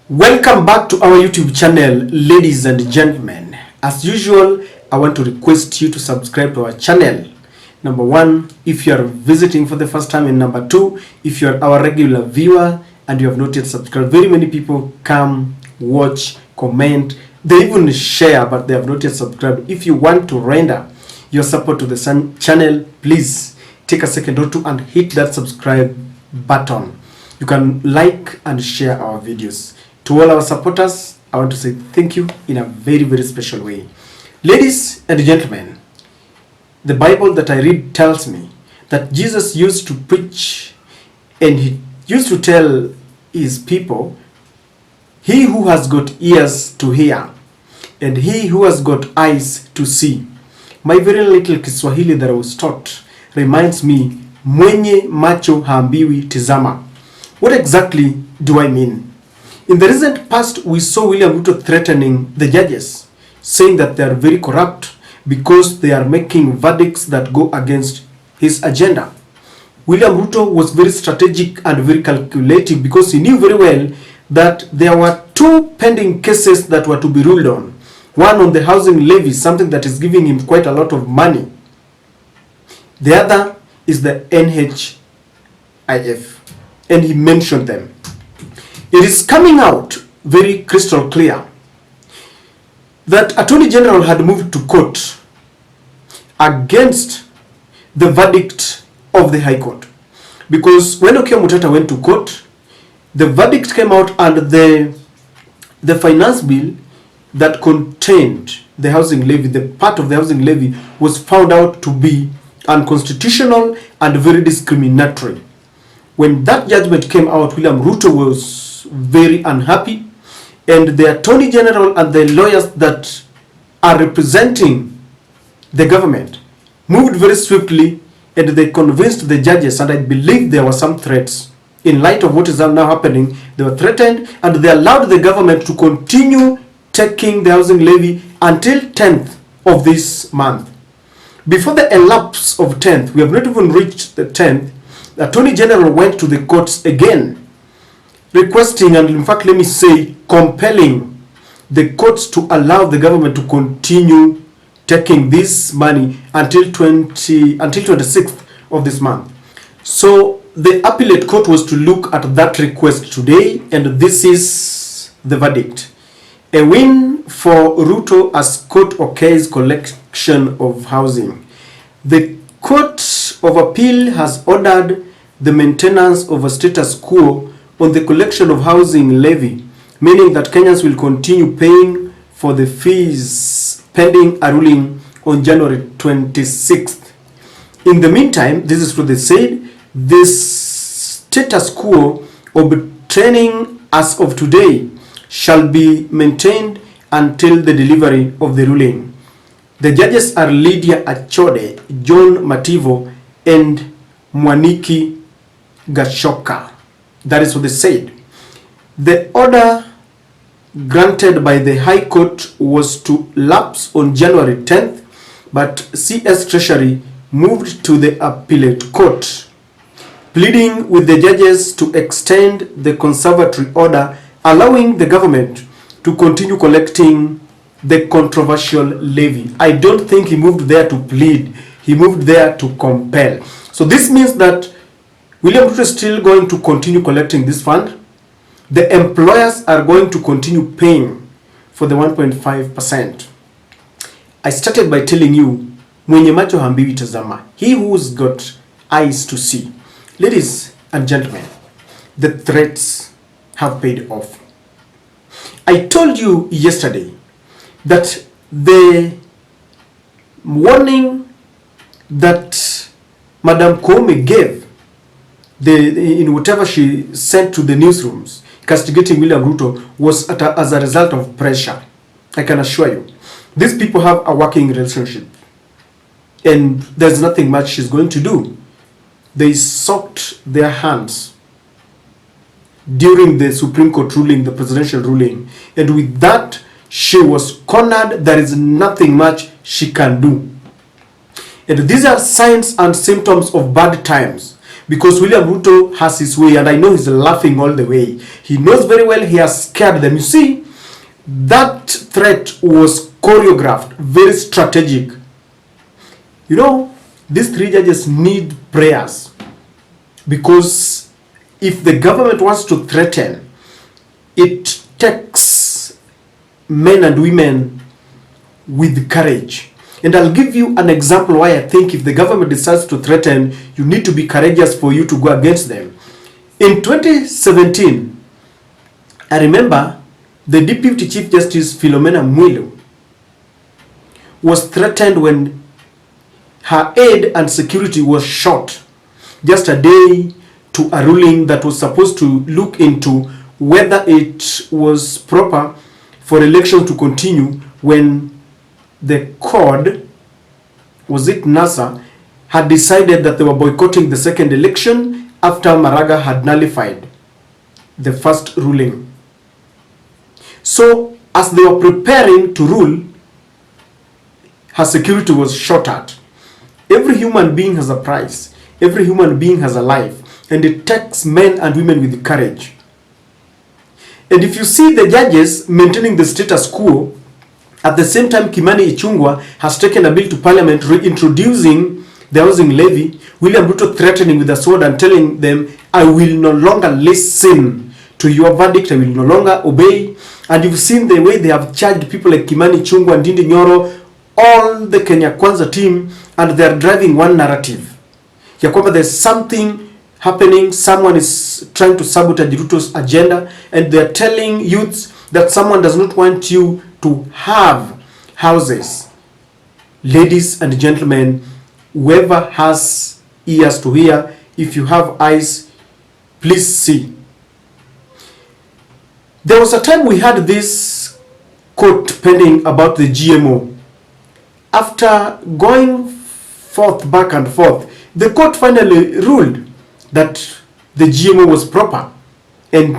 Welcome back to our YouTube channel, ladies and gentlemen. As usual, I want to request you to subscribe to our channel. Number one, if you are visiting for the first time, and number two, if you are our regular viewer and you have not yet subscribed. Very many people come, watch, comment, they even share, but they have not yet subscribed. If you want to render your support to the channel, please take a second or two and hit that subscribe button. You can like and share our videos. To all our supporters, I want to say thank you in a very, very special way. Ladies and gentlemen, the Bible that I read tells me that Jesus used to preach and he used to tell his people, he who has got ears to hear and he who has got eyes to see. My very little Kiswahili that I was taught reminds me, mwenye macho haambiwi tizama. What exactly do I mean? In the recent past, we saw William Ruto threatening the judges, saying that they are very corrupt because they are making verdicts that go against his agenda. William Ruto was very strategic and very calculative because he knew very well that there were two pending cases that were to be ruled on. One on the housing levy, something that is giving him quite a lot of money. The other is the NHIF, and he mentioned them. It is coming out very crystal clear that Attorney General had moved to court against the verdict of the High Court. Because when Okia Mutata went to court, the verdict came out and the finance bill that contained the housing levy, the part of the housing levy, was found out to be unconstitutional and very discriminatory. When that judgment came out, William Ruto was very unhappy, and the Attorney General and the lawyers that are representing the government moved very swiftly, and they convinced the judges, and I believe there were some threats. In light of what is now happening, they were threatened and they allowed the government to continue taking the housing levy until 10th of this month. Before the elapse of 10th, we have not even reached the 10th, the Attorney General went to the courts again, requesting, and in fact let me say compelling, the courts to allow the government to continue taking this money until 26th of this month. So the appellate court was to look at that request today, and this is the verdict. A win for Ruto as court okays collection of housing. The Court of Appeal has ordered the maintenance of a status quo on the collection of housing levy, meaning that Kenyans will continue paying for the fees pending a ruling on January 26th. In the meantime, this is what they said, this status quo obtaining as of today shall be maintained until the delivery of the ruling. The judges are Lydia Achode, John Mativo, and Mwaniki Gashoka. That is what they said. The order granted by the High Court was to lapse on January 10th, but CS Treasury moved to the appellate court, pleading with the judges to extend the conservatory order, allowing the government to continue collecting the controversial levy. I don't think he moved there to plead, he moved there to compel. So this means that William Ruto is still going to continue collecting this fund. The employers are going to continue paying for the 1.5%. I started by telling you, mwenye macho haambiwi tazama, he who's got eyes to see. Ladies and gentlemen, the threats have paid off. I told you yesterday that the warning that Madam Koome gave in whatever she sent to the newsrooms castigating William Ruto was as a result of pressure. I can assure you, these people have a working relationship, and there's nothing much she's going to do. They soaked their hands during the Supreme Court ruling, the presidential ruling, and with that she was cornered. There is nothing much she can do. And these are signs and symptoms of bad times. because William Ruto has his way, and I know he's laughing all the way. He knows very well he has scared them. You see, that threat was choreographed, very strategic. You know, these three judges need prayers, because if the government wants to threaten, it takes men and women with courage. And I'll give you an example why I think if the government decides to threaten, you need to be courageous for you to go against them. In 2017, I remember the Deputy Chief Justice Philomena Mwilu was threatened when her aide and security was shot just a day to a ruling that was supposed to look into whether it was proper for elections to continue when the CORD, was it NASA, had decided that they were boycotting the second election after Maraga had nullified the first ruling. So as they were preparing to rule, her security was shot at. Every human being has a price. Every human being has a life. And it takes men and women with courage. And if you see the judges maintaining the status quo, at the same time Kimani Ichung'wah has taken a bill to parliament reintroducing the housing levy, William Ruto threatening with a sword and telling them, I will no longer listen to your verdict, I will no longer obey. And you've seen the way they have charged people like Kimani Ichung'wah and Ndindi Nyoro, all the Kenya Kwanza team, and they're driving one narrative. Ya kwamba there's something happening, someone is trying to sabotage Ruto's agenda, and they're telling youths that someone does not want you to have houses. Ladies and gentlemen, whoever has ears to hear, if you have eyes, please see. There was a time we had this court pending about the GMO. After going forth, back and forth, the court finally ruled that the GMO was proper. And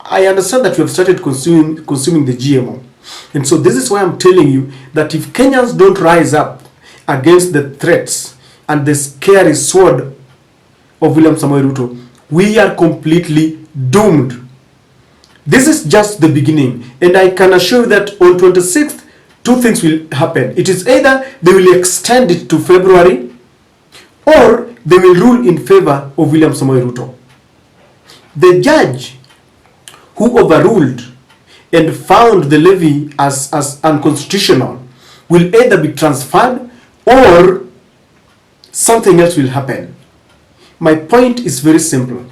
I understand that we have started consuming the GMO. And so this is why I'm telling you that if Kenyans don't rise up against the threats and the scary sword of William Samoei Ruto, we are completely doomed. This is just the beginning. And I can assure you that on 26th, two things will happen. It is either they will extend it to February, or they will rule in favor of William Samoei Ruto. The judge who overruled and found the levy as unconstitutional will either be transferred or something else will happen. My point is very simple.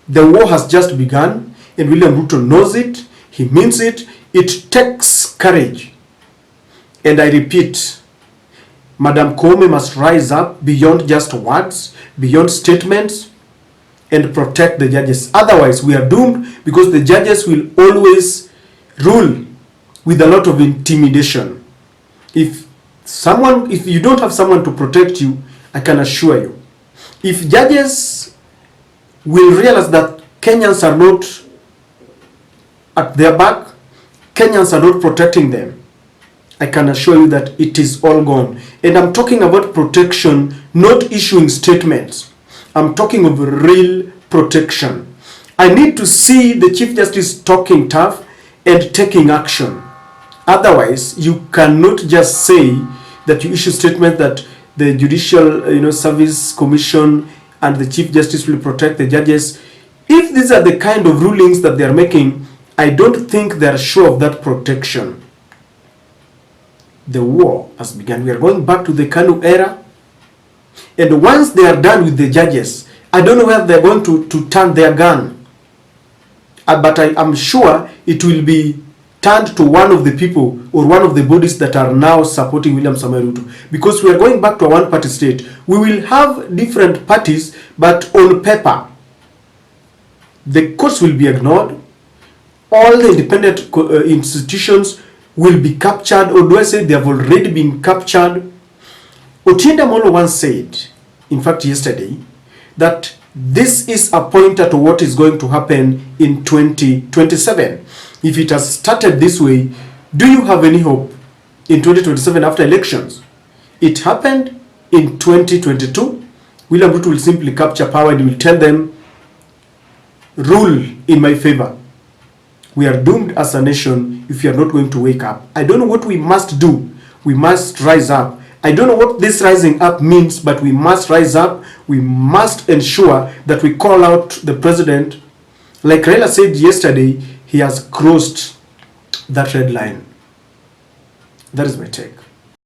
The war has just begun, and William Ruto knows it, he means it. It takes courage. And I repeat, Madam Koome must rise up beyond just words, beyond statements, and protect the judges. Otherwise, we are doomed, because the judges will always rule with a lot of intimidation. If you don't have someone to protect you, I can assure you, if judges will realize that Kenyans are not at their back, Kenyans are not protecting them, I can assure you that it is all gone. And I'm talking about protection, not issuing statements. I'm talking of real protection. I need to see the Chief Justice talking tough and taking action. Otherwise, you cannot just say that you issue statement that the Judicial Service Commission and the Chief Justice will protect the judges. If these are the kind of rulings that they are making, I don't think they are sure of that protection. The war has begun. We are going back to the Kanu era. And once they are done with the judges, I don't know where they're going to turn their gun. But I am sure it will be turned to one of the people or one of the bodies that are now supporting William Samoei Ruto. Because we are going back to a one-party state. We will have different parties, but on paper, the courts will be ignored. All the independent institutions will be captured, or do I say they have already been captured? Otienda Molo once said, in fact yesterday, that this is a pointer to what is going to happen in 2027. If it has started this way, do you have any hope in 2027 after elections? It happened in 2022 William Ruto will simply capture power and he will tell them, rule in my favor. We are doomed as a nation if you are not going to wake up. I don't know what we must do. We must rise up. I don't know what this rising up means, but we must rise up. We must ensure that we call out the president. Like Raila said yesterday, he has crossed that red line. That is my take.